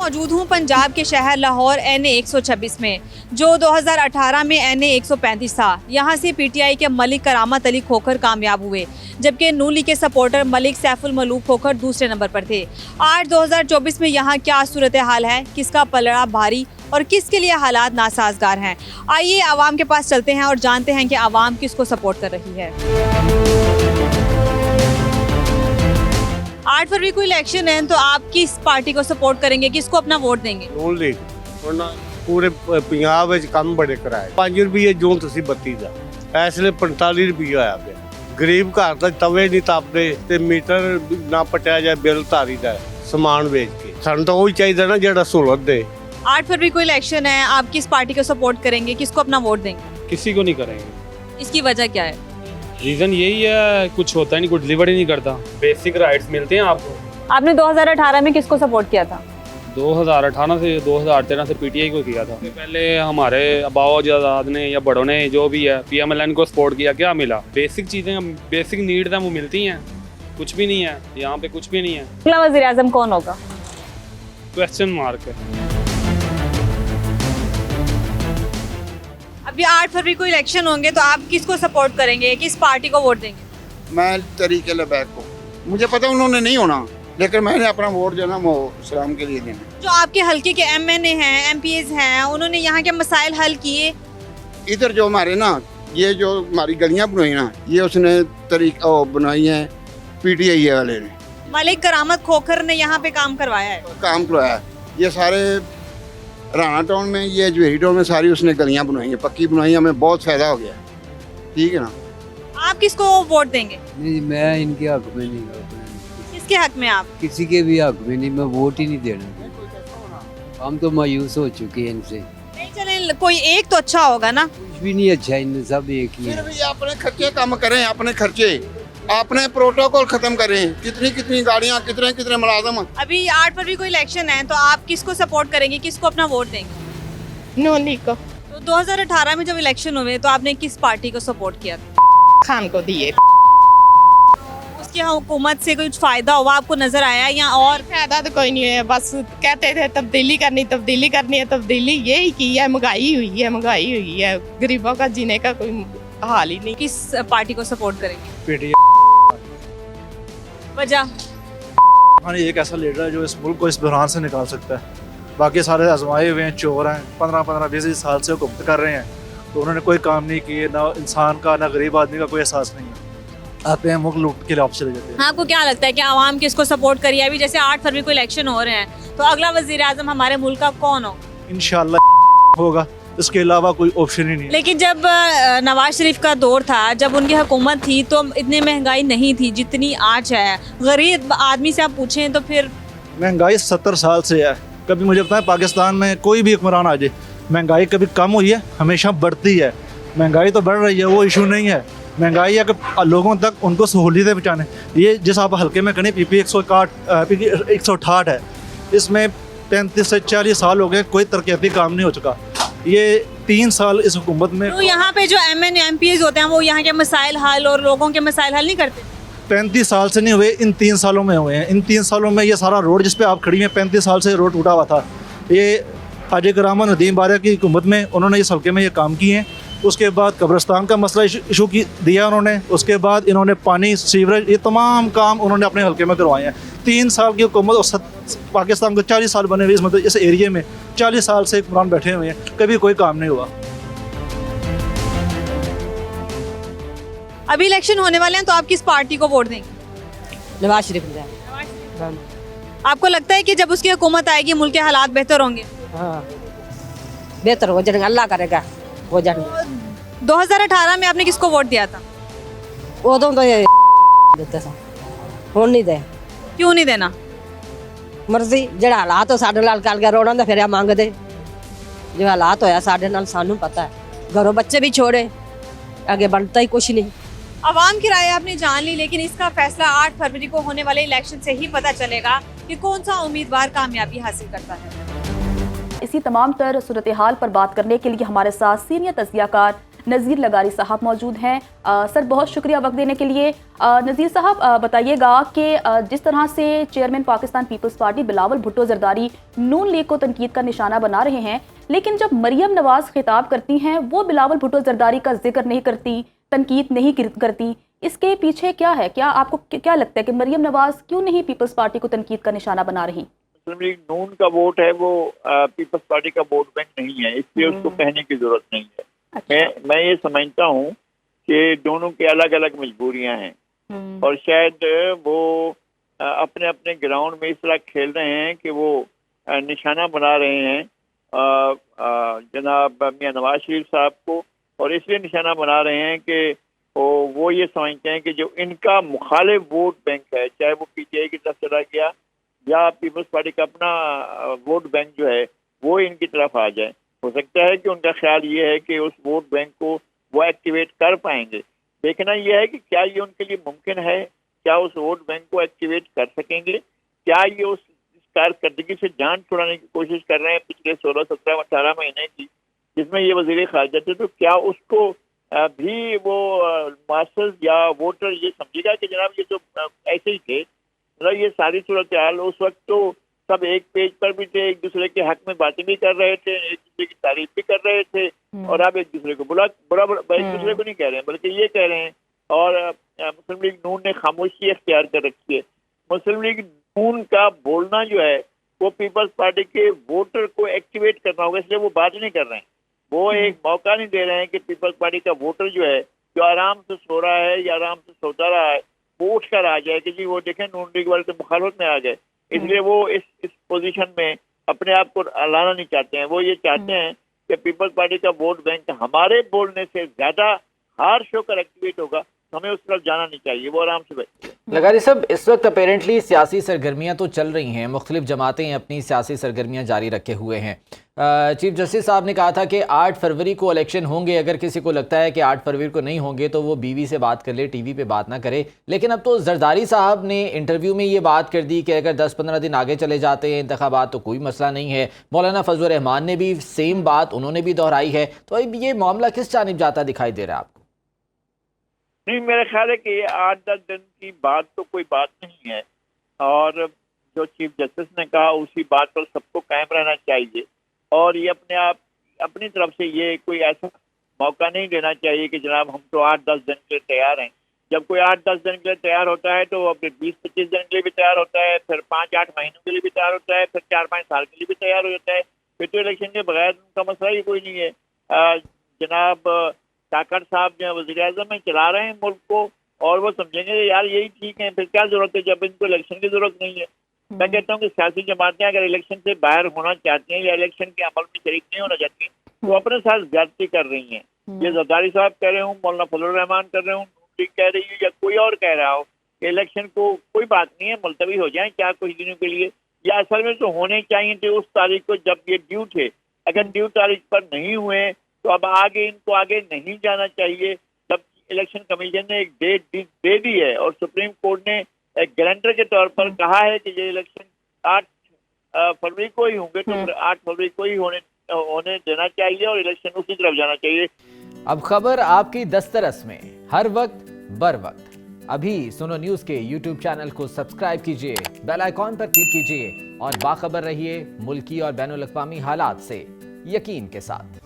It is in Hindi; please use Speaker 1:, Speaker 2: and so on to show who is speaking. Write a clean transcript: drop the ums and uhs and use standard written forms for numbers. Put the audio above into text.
Speaker 1: मौजूद हूँ पंजाब के शहर लाहौर NA 126 में, जो 2018 में NA 135 था। यहाँ से PTI के मलिक करामत अली खोखर कामयाब हुए, जबकि नून लीग के सपोर्टर मलिक सैफुल मलूक खोखर दूसरे नंबर पर थे। आज 2024 में यहाँ क्या सूरत हाल है, किसका पलड़ा भारी और किसके लिए हालात नासाजगार हैं। आइए आवाम के पास चलते हैं और जानते हैं कि आवाम किसको सपोर्ट कर रही है। 8 फरवरी को इलेक्शन है, तो आप किस पार्टी को सपोर्ट करेंगे, किसको अपना वोट देंगे?
Speaker 2: नून लीग पूरे पंजाब ਵਿੱਚ ਕੰਮ ਬੜੇ ਕਰਾਏ। 5 ਰੁਪਏ ਜੋ ਤੁਸੀਂ ਬੱਤੀ ਦਾ ਇਸ ਵੇਲੇ 45 ਰੁਪਏ ਹੋਇਆ ਪਿਆ। ਗਰੀਬ ਘਰ ਦਾ ਤਵੇ ਨਹੀਂ ਤਾਪਦੇ ਤੇ ਮੀਟਰ ਨਾ ਪਟਿਆ ਜਾਏ, ਬਿੱਲ ਤਾਰੀ ਦਾ ਸਮਾਨ ਵੇਚ ਕੇ। ਸਾਨੂੰ ਤਾਂ ਉਹ ਹੀ ਚਾਹੀਦਾ ਨਾ ਜਿਹੜਾ ਸਹੂਲਤ ਦੇ।
Speaker 1: 8 फरवरी को इलेक्शन है, आप किस पार्टी को सपोर्ट करेंगे, किसको अपना वोट देंगे?
Speaker 3: किसी को नहीं करेंगे।
Speaker 1: इसकी वजह क्या है?
Speaker 3: रीज़न यही है, कुछ होता ही नहीं, कुछ डिलीवर ही नहीं करता। बेसिक राइट्स मिलते हैं आपको।
Speaker 1: आपने 2018 में किसको सपोर्ट किया था?
Speaker 3: 2018 से 2013 से PTI को किया था। पहले हमारे अबाओजाद ने या बड़ों ने जो भी है PMLN को सपोर्ट किया, क्या मिला? बेसिक चीज़ें, बेसिक नीड्स हैं वो मिलती हैं, कुछ भी नहीं है यहाँ पे, कुछ भी नहीं है।
Speaker 1: अगला वज़ीर आज़म कौन होगा?
Speaker 3: क्वेश्चन मार्क है।
Speaker 1: अभी 8 फरवरी को इलेक्शन होंगे, तो आप किसको सपोर्ट करेंगे, किस पार्टी को वोट देंगे?
Speaker 4: मैं तरीके लबैक को, मुझे पता उन्होंने नहीं होना, लेकिन मैंने अपना वोट जो ना वो सलाम के लिए देना।
Speaker 1: जो आपके हल्के के MNA हैं, MPs हैं, उन्होंने यहाँ के मसाइल हल किए।
Speaker 4: इधर जो हमारे ना ये जो हमारी गलियां बनाई ना, ये उसने तरीका बनाई है PTI वाले ने।
Speaker 1: मलिक करामत खोखर ने यहाँ पे काम करवाया है।
Speaker 4: काम करवाया। ये सारे राणा टाउन में, ये जवेरी टाउन में सारी उसने गलियां बनाई हैं, पक्की बनाई, हमें बहुत फ़ायदा हो गया। ठीक है ना?
Speaker 1: आप किसको वोट देंगे?
Speaker 5: नहीं, मैं इनके हक में नहीं,
Speaker 1: किसके हक में आप?
Speaker 5: किसी के भी हक में नहीं, मैं वोट ही नहीं देना। हम तो मायूस हो चुके हैं इनसे।
Speaker 1: नहीं चले, कोई एक तो अच्छा होगा ना।
Speaker 5: कुछ भी नहीं अच्छा, इन सब एक ही
Speaker 4: फिर
Speaker 5: है।
Speaker 4: भी अपने खर्चे कम करें, अपने खर्चे, अपने प्रोटोकॉल खत्म करें। कितनी गाड़ियाँ, कितने मुलाजम।
Speaker 1: अभी 8 फरवरी को इलेक्शन है, तो आप किसको सपोर्ट करेंगे, किसको अपना वोट देंगे?
Speaker 6: नून लीग को।
Speaker 1: तो 2018 में जब इलेक्शन हुए, तो आपने किस पार्टी को सपोर्ट किया था?
Speaker 6: खान को दिए।
Speaker 1: उसकी हुकूमत से कुछ फायदा हुआ आपको नजर आया या और?
Speaker 6: फायदा तो कोई नहीं है, बस कहते थे तब्दीली करनी है, तब्दीली यही की है। महंगाई हुई है, गरीबों का जीने का कोई हाल ही नहीं।
Speaker 1: किस पार्टी को सपोर्ट करेंगे?
Speaker 2: PTI
Speaker 1: वजह?
Speaker 7: एक ऐसा लीडर है जो इस मुल्क को इस बहरान से निकाल सकता है। बाकी सारे आजमाए हुए हैं, चोर हैं, 15-20 साल से हुकूमत कर रहे हैं, तो उन्होंने कोई काम नहीं किए, ना इंसान का ना गरीब आदमी का कोई एहसास नहीं है। आते हैं मुल्क लूट के लिए वापस चले जाते हैं।
Speaker 1: आपको क्या लगता है कि आवाम किसको सपोर्ट करिए? अभी जैसे 8 फरवरी को इलेक्शन हो रहे हैं, तो अगला वजीर आजम हमारे मुल्क का कौन हो?
Speaker 7: इंशाल्लाह होगा, इसके अलावा कोई ऑप्शन ही नहीं है।
Speaker 1: लेकिन जब नवाज शरीफ का दौर था, जब उनकी हुकूमत थी, तो इतनी महंगाई नहीं थी जितनी आज है। गरीब आदमी से आप पूछें तो फिर
Speaker 7: महंगाई 70 साल से है। कभी मुझे पता है पाकिस्तान में कोई भी हुक्मरान आ जाए, महंगाई कभी कम हुई है? हमेशा बढ़ती है। महंगाई तो बढ़ रही है, वो इशू नहीं है। महंगाई है कि लोगों तक उनको सहूलियतें पहुँचाने। ये जिस आप हल्के में करें PP 168 है, इसमें 35 से 40 साल हो गए, कोई तरक्याती काम नहीं हो चुका। ये 3 साल इस हुकूमत में।
Speaker 1: तो यहाँ पे जो MNA MPs होते हैं, वो यहाँ के मसाइल हल और लोगों के मसाइल हल नहीं करते?
Speaker 7: 35 साल से नहीं हुए, इन 3 सालों में हुए हैं। इन 3 सालों में ये सारा रोड जिस पे आप खड़ी हैं, 35 साल से रोड टूटा हुआ था। ये हाजी करामत नदीम बारिया की हुकूमत में उन्होंने इस हल्के में ये काम किए हैं। उसके बाद कब्रिस्तान का मसला इशू दिया उन्होंने। उसके बाद इन्होंने पानी, सीवरेज, ये तमाम काम उन्होंने अपने हल्के में करवाए हैं। 3 साल की हुकूमत और पाकिस्तान को 40 साल बने हुए इस एरिए में 40 साल से हुक्मरान बैठे हुए हैं, कभी कोई काम नहीं हुआ।
Speaker 1: अभी इलेक्शन होने वाले हैं, तो आप किस पार्टी को वोट देंगे?
Speaker 8: नवाज शरीफ।
Speaker 1: आपको लगता है कि जब उसकी हुकूमत आएगी, मुल्क के हालात बेहतर होंगे?
Speaker 8: हाँ, बेहतर हो जाएंगे, अल्लाह करेगा हो जाएंगे।
Speaker 1: 2018 में आपने किसको वोट दिया था?
Speaker 8: उदों तो ये देते सा, हुण नहीं दे।
Speaker 1: क्यों नहीं देना?
Speaker 8: मर्जी, जेड़ा हालात हो साडे नाल कल के रोड़ा दा फिर मंगदे। जो हालात होया साडे नाल सानू पता है, घरों बच्चे भी छोड़े, आगे बनता ही कुछ नहीं।
Speaker 1: आवाम की राय आपने जान ली, लेकिन इसका फैसला 8 फरवरी को होने वाले इलेक्शन से ही पता चलेगा कि कौन सा उम्मीदवार कामयाबी हासिल करता है।
Speaker 9: इसी तमाम तर सूरत हाल पर बात करने के लिए हमारे साथ सीनियर तज्जियाकार नज़ीर लगारी साहब मौजूद हैं। सर, बहुत शुक्रिया वक्त देने के लिए। नज़ीर साहब, बताइएगा कि जिस तरह से chairman Pakistan peoples party Bilawal Bhutto Zardari Noon league को तनकीद का निशाना बना रहे हैं, लेकिन जब मरियम नवाज खिताब करती हैं वो बिलावल भुट्टो जरदारी का जिक्र नहीं करती, तनकीद नहीं करती। इसके पीछे क्या है? क्या आपको क्या लगता है कि मरियम नवाज क्यों नहीं पीपल्स पार्टी को तनकीद का निशाना बना रही?
Speaker 10: मुस्लिम लीग नून का वोट है वो पीपल्स पार्टी का वोट बैंक नहीं है, इसलिए उसको कहने की जरूरत नहीं है।
Speaker 9: अच्छा।
Speaker 10: मैं ये समझता हूँ कि दोनों की अलग अलग मजबूरियां हैं और शायद वो अपने अपने ग्राउंड में इस तरह खेल रहे हैं कि वो निशाना बना रहे हैं जनाब मियां नवाज शरीफ साहब को, और इसलिए निशाना बना रहे हैं कि वो ये समझते हैं कि जो इनका मुखालिफ वोट बैंक है, चाहे वो पीटीआई की तरफ चला गया या पीपल्स पार्टी का अपना वोट बैंक जो है वो इनकी तरफ आ जाए। हो सकता है कि उनका ख्याल ये है कि उस वोट बैंक को वो एक्टिवेट कर पाएंगे। देखना यह है कि क्या ये उनके लिए मुमकिन है, क्या उस वोट बैंक को एक्टिवेट कर सकेंगे, क्या ये उस कारकर्दगी से जान छुड़ाने की कोशिश कर रहे हैं पिछले 16, 17, 18 महीने की जिसमें ये वजीर खारजा थे, तो क्या उसको भी वो मास्टर्स या वोटर ये समझेगा कि जनाब ये तो ऐसे ही थे। मतलब ये सारी सूरत हाल उस वक्त तो सब एक पेज पर भी थे, एक दूसरे के हक में बातें भी कर रहे थे, एक दूसरे की तारीफ भी कर रहे थे, और अब एक दूसरे को बुरा एक दूसरे को नहीं कह रहे हैं बल्कि ये कह रहे हैं। और मुस्लिम लीग नून ने खामोशी अख्तियार कर रखी है। मुस्लिम लीग नून का बोलना जो है वो पीपल्स पार्टी के वोटर को एक्टिवेट करना होगा, इसलिए वो बात नहीं कर रहे हैं। वो एक मौका नहीं दे रहे हैं कि पीपल्स पार्टी का वोटर जो है, जो आराम से सो रहा है या आराम से सोता रहा है, वो उठ कर आ जाए कि जी वो देखें नून लीग वाले तो मुखालफत में आ गए। इसलिए वो इस पोजीशन में अपने आप को लाना नहीं चाहते हैं। वो ये चाहते हैं कि पीपल्स पार्टी का वोट बैंक हमारे बोलने से ज्यादा हार्श होकर एक्टिवेट होगा, हमें उस तरफ जाना नहीं चाहिए, वो आराम से बैठे।
Speaker 11: लगारी साहब, इस वक्त अपेरेंटली सियासी सरगर्मियां तो चल रही हैं, मुख्तलिफ जमातें अपनी सियासी सरगर्मियां जारी रखे हुए हैं। चीफ जस्टिस साहब ने कहा था कि 8 फरवरी को इलेक्शन होंगे, अगर किसी को लगता है कि 8 फरवरी को नहीं होंगे तो वो बीवी से बात कर ले, टीवी पे बात ना करे। लेकिन अब तो जरदारी साहब ने इंटरव्यू में ये बात कर दी कि अगर 10-15 दिन आगे चले जाते हैं इंतखाबात तो कोई मसला नहीं है। मौलाना फजल रहमान ने भी सेम बात उन्होंने भी दोहराई है। तो अब ये मामला किस जानिब जाता दिखाई दे रहा है आपको?
Speaker 10: नहीं, मेरा ख्याल है कि ये 8-10 दिन की बात तो कोई बात नहीं है, और जो चीफ जस्टिस ने कहा उसी बात पर सबको कायम रहना चाहिए, और ये अपने आप अपनी तरफ से ये कोई ऐसा मौका नहीं देना चाहिए कि जनाब हम तो 8-10 दिन के लिए तैयार हैं। जब कोई 8-10 दिन के लिए तैयार होता है तो अब 20-25 दिन के लिए भी तैयार होता है, फिर 5-8 महीनों के लिए भी तैयार होता है, फिर 4-5 साल के लिए भी तैयार हो जाता है। फिर तो इलेक्शन के बगैर उनका मसला ही कोई नहीं है। जनाब काकड़ साहब जो वज़ीर आज़म में चला रहे हैं मुल्क को, और वो समझेंगे यार यही ठीक है, फिर क्या जरूरत है जब इनको इलेक्शन की जरूरत नहीं है। मैं कहता हूँ कि सियासी जमातें अगर इलेक्शन से बाहर होना चाहती हैं या इलेक्शन के अमल में शरीक नहीं होना चाहती तो अपने साथ ज्यादती कर रही हैं। ये जरदारी साहब कह रहे हूँ, मौलाना फजल रहमान कर रहे हूँ, नून लीग कह रही है, या कोई और कह रहा हो कि इलेक्शन को कोई बात नहीं है, मुलतवी हो जाए 4 कुछ दिनों के लिए, या असल में तो होने चाहिए थे उस तारीख को जब ये ड्यू थे। अगर ड्यू तारीख पर नहीं हुए तो अब आगे इनको आगे नहीं जाना चाहिए। जब इलेक्शन कमीशन ने एक डेट दे दी है और सुप्रीम कोर्ट ने एक गारंटर के तौर पर कहा है कि ये इलेक्शन 8 फरवरी को ही होंगे, तो फिर 8 फरवरी को ही होने देना चाहिए और इलेक्शन उसी तरफ जाना चाहिए।
Speaker 11: अब खबर आपकी दस्तरस में, हर वक्त बर वक्त। अभी सुनो न्यूज के YouTube चैनल को सब्सक्राइब कीजिए, बेल आइकॉन पर क्लिक कीजिए और बाखबर रहिए मुल्की और बैनुल अक़वामी हालात से यकीन के साथ।